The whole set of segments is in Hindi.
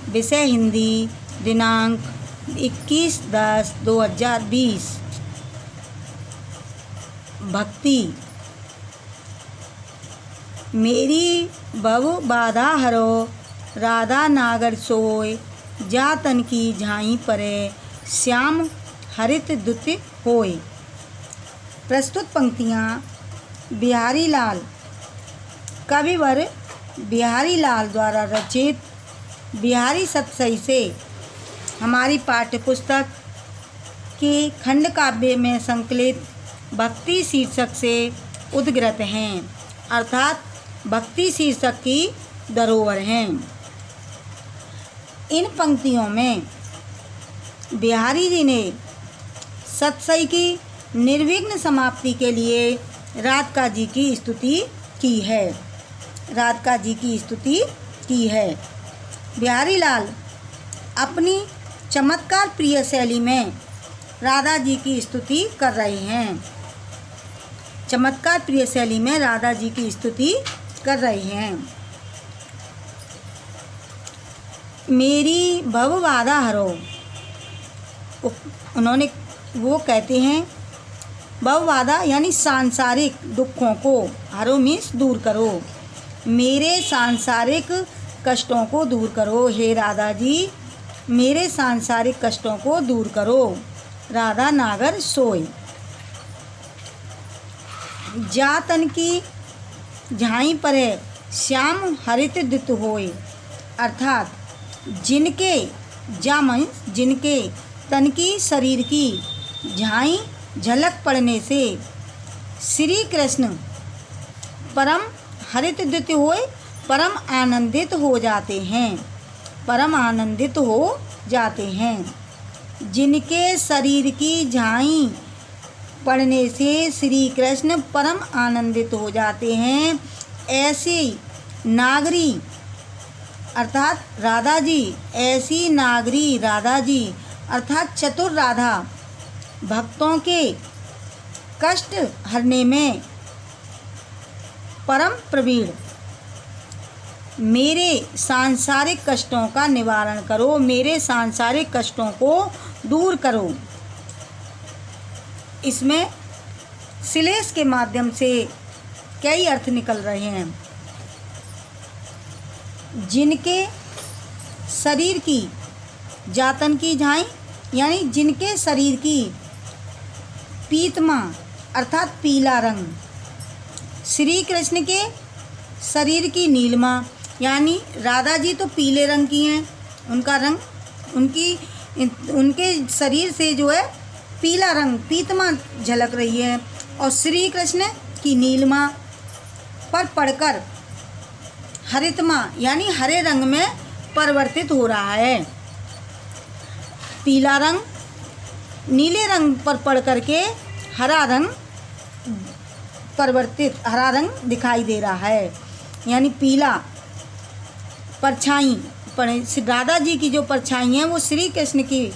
विषय हिंदी, दिनांक 21/10/2020। भक्ति। मेरी भव बाधा हरो, राधा नागर सोय, जा तन की झाई परे, श्याम हरित दुत होय। प्रस्तुत पंक्तियाँ बिहारी लाल, कविवर बिहारी लाल द्वारा रचित बिहारी सतसई से हमारी पाठ्य पुस्तक के खंड काव्य में संकलित भक्ति शीर्षक से उद्गृत हैं, अर्थात भक्ति शीर्षक की धरोहर हैं। इन पंक्तियों में बिहारी जी ने सतसई की निर्विघ्न समाप्ति के लिए राधिका जी की स्तुति की है। राधिका जी की स्तुति की है। बिहारी लाल अपनी चमत्कार प्रिय शैली में राधा जी की स्तुति कर रहे हैं। चमत्कार प्रिय शैली में राधा जी की स्तुति कर रहे हैं। मेरी भव बाधा हरो, उन्होंने वो कहते हैं भव बाधा यानी सांसारिक दुखों को, हरो मीन्स दूर करो, मेरे सांसारिक कष्टों को दूर करो। हे राधा जी, मेरे सांसारिक कष्टों को दूर करो। राधा नागर सोय। जा तन की झाई परे, श्याम हरित दुत होय, अर्थात जिनके जामन जिनके तन की शरीर की झाई झलक पड़ने से श्री कृष्ण परम हरित दुत होय, परम आनंदित हो जाते हैं। परम आनंदित हो जाते हैं। जिनके शरीर की झाई पड़ने से श्री कृष्ण परम आनंदित हो जाते हैं, ऐसी नागरी अर्थात राधा जी, ऐसी नागरी राधा जी अर्थात चतुर राधा भक्तों के कष्ट हरने में परम प्रवीण। मेरे सांसारिक कष्टों का निवारण करो, मेरे सांसारिक कष्टों को दूर करो। इसमें श्लेष के माध्यम से कई अर्थ निकल रहे हैं। जिनके शरीर की जातन की झाई यानी जिनके शरीर की पीतमा अर्थात पीला रंग, श्री कृष्ण के शरीर की नीलमा यानी राधा जी तो पीले रंग की हैं, उनका रंग उनके शरीर से जो है पीला रंग पीतमा झलक रही है, और श्री कृष्ण की नीलमा पर पड़कर हरितमा यानी हरे रंग में परिवर्तित हो रहा है। पीला रंग नीले रंग पर पड़ करके हरा रंग परिवर्तित, हरा रंग दिखाई दे रहा है, यानी पीला परछाई राधा जी की जो परछाई है वो श्री कृष्ण के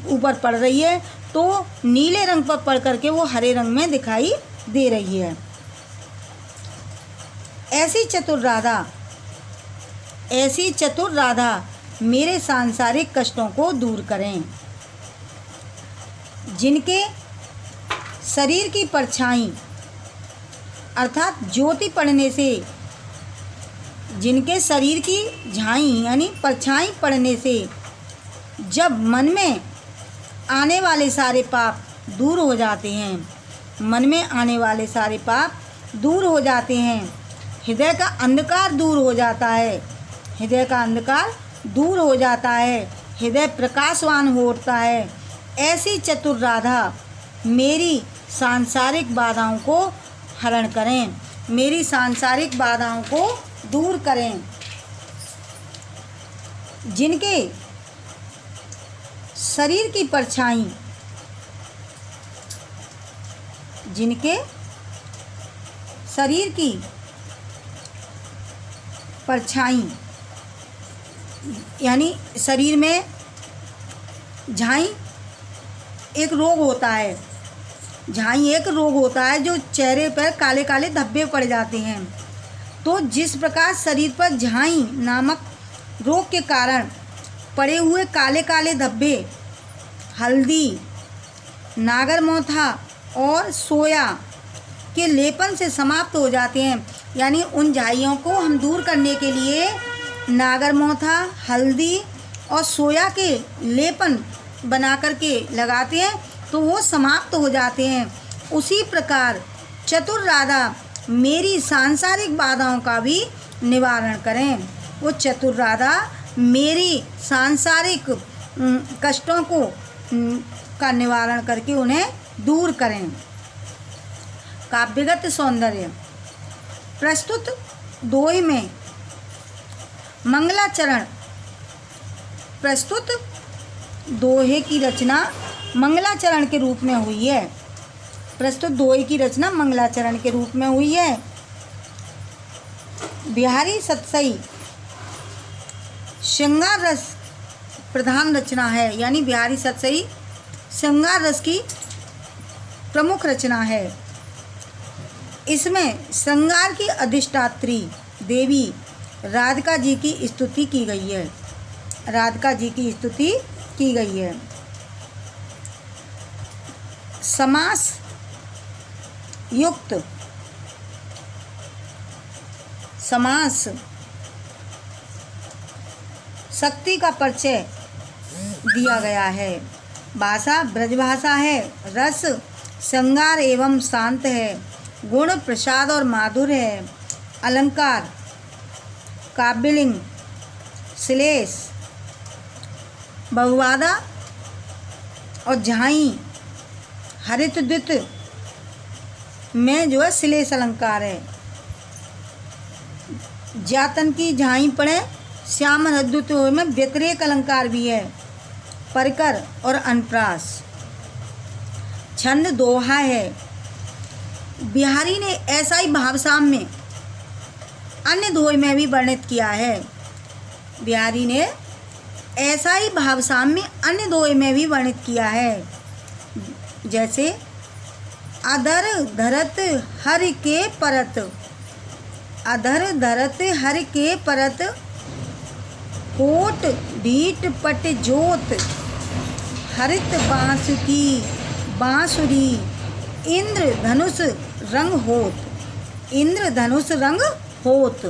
ऊपर पड़ रही है, तो नीले रंग पर पड़ करके वो हरे रंग में दिखाई दे रही है। ऐसी चतुर राधा मेरे सांसारिक कष्टों को दूर करें। जिनके शरीर की परछाई अर्थात ज्योति पड़ने से, जिनके शरीर की झाई यानी परछाई पड़ने से जब मन में आने वाले सारे पाप दूर हो जाते हैं, मन में आने वाले सारे पाप दूर हो जाते हैं, हृदय का अंधकार दूर हो जाता है, हृदय का अंधकार दूर हो जाता है, हृदय प्रकाशवान होता है। ऐसी चतुर राधा मेरी सांसारिक बाधाओं को हरण करें, मेरी सांसारिक बाधाओं को दूर करें। जिनके शरीर की परछाई, जिनके शरीर की परछाई यानी शरीर में झाई एक रोग होता है, झाई एक रोग होता है जो चेहरे पर काले काले धब्बे पड़ जाते हैं। तो जिस प्रकार शरीर पर झाई नामक रोग के कारण पड़े हुए काले काले धब्बे हल्दी, नागरमोथा और सोया के लेपन से समाप्त हो जाते हैं। यानी उन झाइयों को हम दूर करने के लिए नागरमोथा, हल्दी और सोया के लेपन बना कर के लगाते हैं तो वो समाप्त हो जाते हैं। उसी प्रकार चतुर राधा मेरी सांसारिक बाधाओं का भी निवारण करें। वो चतुर राधा मेरी सांसारिक कष्टों को का निवारण करके उन्हें दूर करें। काव्यगत सौंदर्य प्रस्तुत दोहे में मंगलाचरण। प्रस्तुत दोहे की रचना मंगलाचरण के रूप में हुई है। प्रस्तुत दोहे की रचना मंगलाचरण के रूप में हुई है। बिहारी सतसई श्रृंगार रस प्रधान रचना है। यानी बिहारी सतसई श्रृंगार रस की प्रमुख रचना है। इसमें श्रृंगार की अधिष्ठात्री देवी राधिका जी की स्तुति की गई है। राधिका जी की स्तुति की गई है। समास युक्त समास शक्ति का परिचय दिया गया है। भाषा ब्रजभाषा है। रस श्रृंगार एवं शांत है। गुण प्रसाद और माधुर्य है। अलंकार काव्यलिंग श्लेष बहुवादा और झाई हरितद्युत में जो है श्लेष अलंकार है। जातन की झाई पड़े श्याम हरितद्युत में व्यतिरेक अलंकार भी है। परिकर और अनुप्रास। छंद दोहा है। बिहारी ने ऐसा ही भावसाम्य अन्य दोहे में भी वर्णित किया है। बिहारी ने ऐसा ही भावसाम्य अन्य दोहे में भी वर्णित किया है। जैसे अधर धरत हर के परत, अधर धरत हर के परत, कोट ढीठ पट जोत, हरित बांस की बांसुरी, इंद्र धनुष रंग होत, इंद्र धनुष रंग होत।